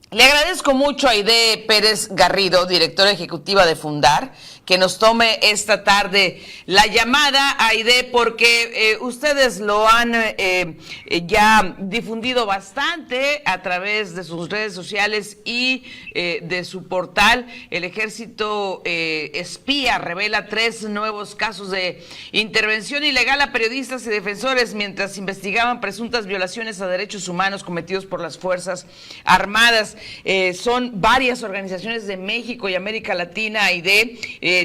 Le agradezco mucho a Aide Pérez Garrido, directora ejecutiva de Fundar, que nos tome esta tarde la llamada, Aide, porque ustedes lo han ya difundido bastante a través de sus redes sociales y de su portal. El Ejército Espía revela 3 nuevos casos de intervención ilegal a periodistas y defensores mientras investigaban presuntas violaciones a derechos humanos cometidos por las Fuerzas Armadas. Son varias organizaciones de México y América Latina, Aide,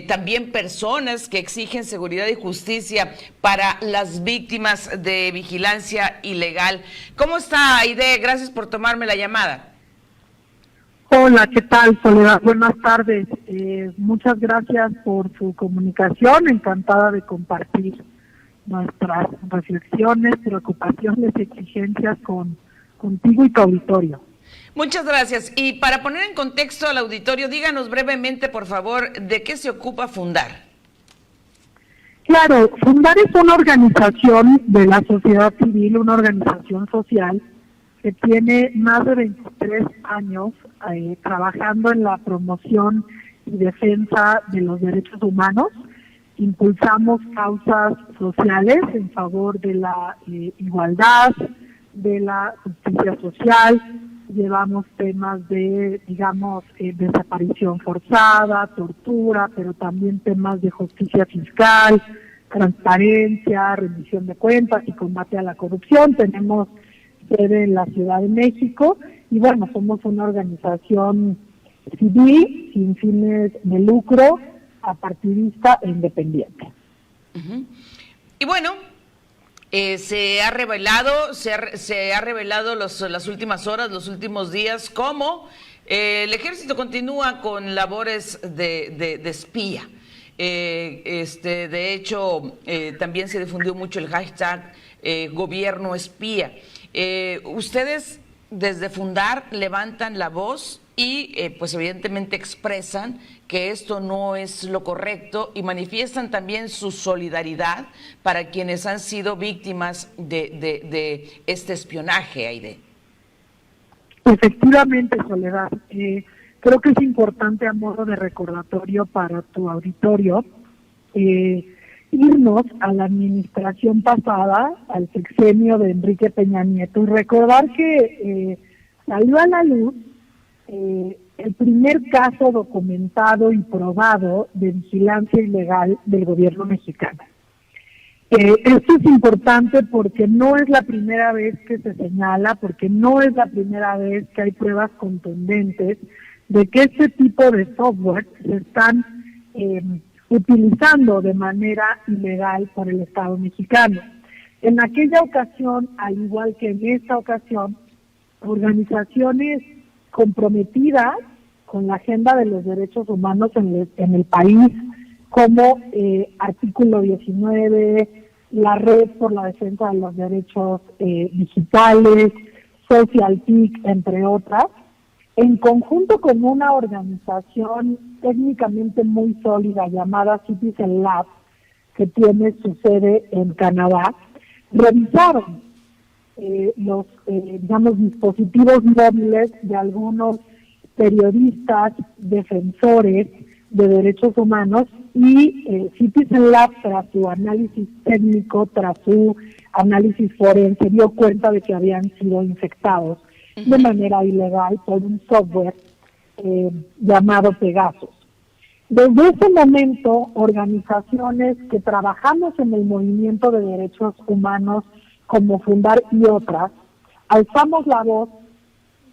también personas que exigen seguridad y justicia para las víctimas de vigilancia ilegal. ¿Cómo está, Aide? Gracias por tomarme la llamada. Hola, ¿qué tal, Soledad? Buenas tardes. Muchas gracias por su comunicación. Encantada de compartir nuestras reflexiones, preocupaciones y exigencias contigo y tu auditorio. Muchas gracias. Y para poner en contexto al auditorio, díganos brevemente, por favor, de qué se ocupa Fundar. Claro, Fundar es una organización de la sociedad civil, una organización social que tiene más de 23 años trabajando en la promoción y defensa de los derechos humanos. Impulsamos causas sociales en favor de la igualdad, de la justicia social. Llevamos temas de, desaparición forzada, tortura, pero también temas de justicia fiscal, transparencia, rendición de cuentas y combate a la corrupción. Tenemos sede en la Ciudad de México y bueno, somos una organización civil sin fines de lucro, apartidista e independiente. Uh-huh. Y bueno, se ha revelado las últimas horas, los últimos días, cómo el ejército continúa con labores de espía. De hecho, también se difundió mucho el hashtag gobierno espía. Ustedes desde Fundar levantan la voz y pues evidentemente expresan que esto no es lo correcto y manifiestan también su solidaridad para quienes han sido víctimas de este espionaje, Aide. Efectivamente, Soledad. Creo que es importante, a modo de recordatorio para tu auditorio, irnos a la administración pasada, al sexenio de Enrique Peña Nieto, y recordar que salió a la luz el primer caso documentado y probado de vigilancia ilegal del gobierno mexicano. Esto es importante porque no es la primera vez que se señala, porque no es la primera vez que hay pruebas contundentes de que este tipo de software se están utilizando de manera ilegal por el Estado mexicano. En aquella ocasión, al igual que en esta ocasión, organizaciones comprometidas con la agenda de los derechos humanos en el país, como Artículo 19, la Red por la Defensa de los Derechos Digitales, SocialTIC, entre otras, en conjunto con una organización técnicamente muy sólida llamada Citizen Lab, que tiene su sede en Canadá, revisaron los dispositivos móviles de algunos periodistas, defensores de derechos humanos y Citizen Lab, tras su análisis técnico, tras su análisis forense, dio cuenta de que habían sido infectados de manera ilegal por un software llamado Pegasus. Desde ese momento, organizaciones que trabajamos en el movimiento de derechos humanos como Fundar y otras, alzamos la voz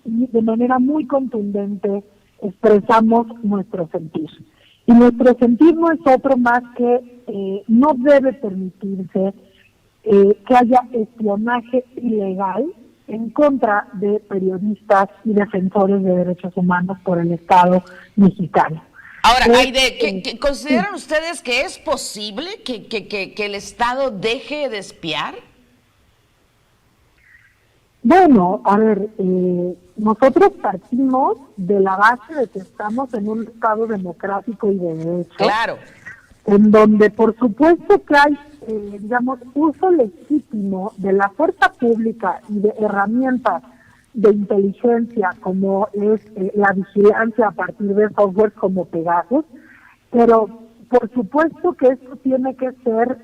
y de manera muy contundente expresamos nuestro sentir. Y nuestro sentir no es otro más que no debe permitirse que haya espionaje ilegal en contra de periodistas y defensores de derechos humanos por el Estado mexicano. Ahora, Aide, ¿consideran ustedes que es posible que el Estado deje de espiar? Bueno, a ver, nosotros partimos de la base de que estamos en un Estado democrático y de derecho. Claro. En donde, por supuesto, que hay, uso legítimo de la fuerza pública y de herramientas de inteligencia como es la vigilancia a partir de software como Pegasus, pero por supuesto que esto tiene que ser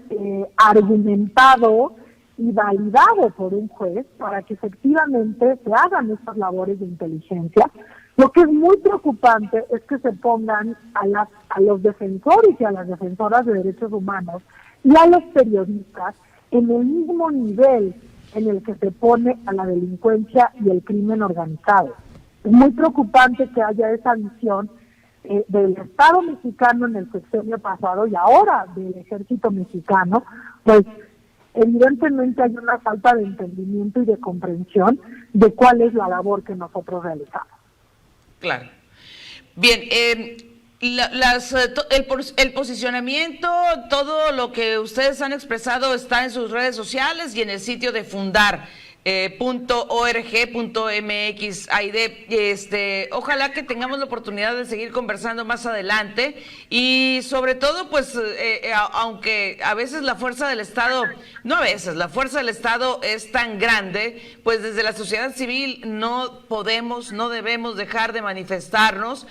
argumentado y validado por un juez para que efectivamente se hagan estas labores de inteligencia. Lo que es muy preocupante es que se pongan a los defensores y a las defensoras de derechos humanos y a los periodistas en el mismo nivel en el que se pone a la delincuencia y el crimen organizado. Es muy preocupante que haya esa visión del Estado mexicano en el sexenio pasado y ahora del Ejército mexicano, pues evidentemente hay una falta de entendimiento y de comprensión de cuál es la labor que nosotros realizamos. Claro. Bien, el posicionamiento, todo lo que ustedes han expresado está en sus redes sociales y en el sitio de fundar. .org.mx. Aide, ojalá que tengamos la oportunidad de seguir conversando más adelante y sobre todo pues aunque a veces la fuerza del Estado, no a veces, la fuerza del Estado es tan grande, pues desde la sociedad civil no debemos dejar de manifestarnos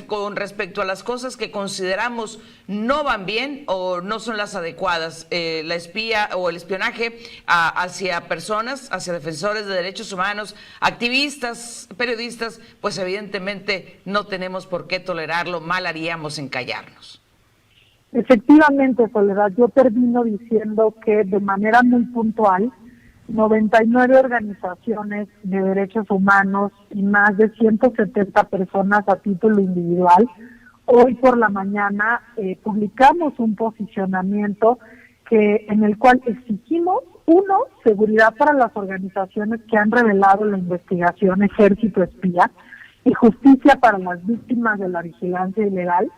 con respecto a las cosas que consideramos no van bien o no son las adecuadas. La espía o el espionaje hacia personas, hacia defensores de derechos humanos, activistas, periodistas, pues evidentemente no tenemos por qué tolerarlo, mal haríamos en callarnos. Efectivamente, Soledad, yo termino diciendo que de manera muy puntual 99 organizaciones de derechos humanos y más de 170 personas a título individual. Hoy por la mañana publicamos un posicionamiento en el cual exigimos, uno, seguridad para las organizaciones que han revelado la investigación Ejército Espía y justicia para las víctimas de la vigilancia ilegal,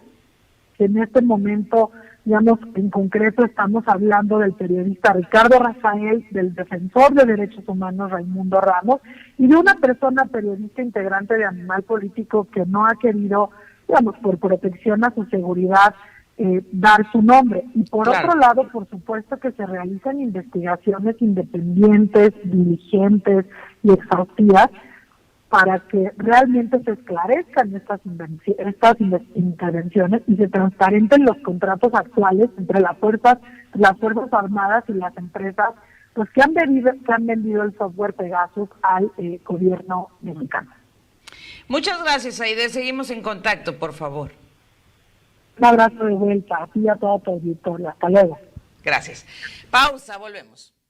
que en este momento, digamos, en concreto estamos hablando del periodista Ricardo Rafael, del defensor de derechos humanos Raimundo Ramos, y de una persona periodista integrante de Animal Político que no ha querido, digamos, por protección a su seguridad, dar su nombre. Y por otro lado, por supuesto que se realizan investigaciones independientes, diligentes y exhaustivas para que realmente se esclarezcan estas intervenciones y se transparenten los contratos actuales entre las fuerzas armadas y las empresas pues que han vendido el software Pegasus al gobierno mexicano. Muchas gracias, Aide. Seguimos en contacto, por favor. Un abrazo de vuelta a ti y a toda tu auditoría. Hasta luego. Gracias. Pausa, volvemos.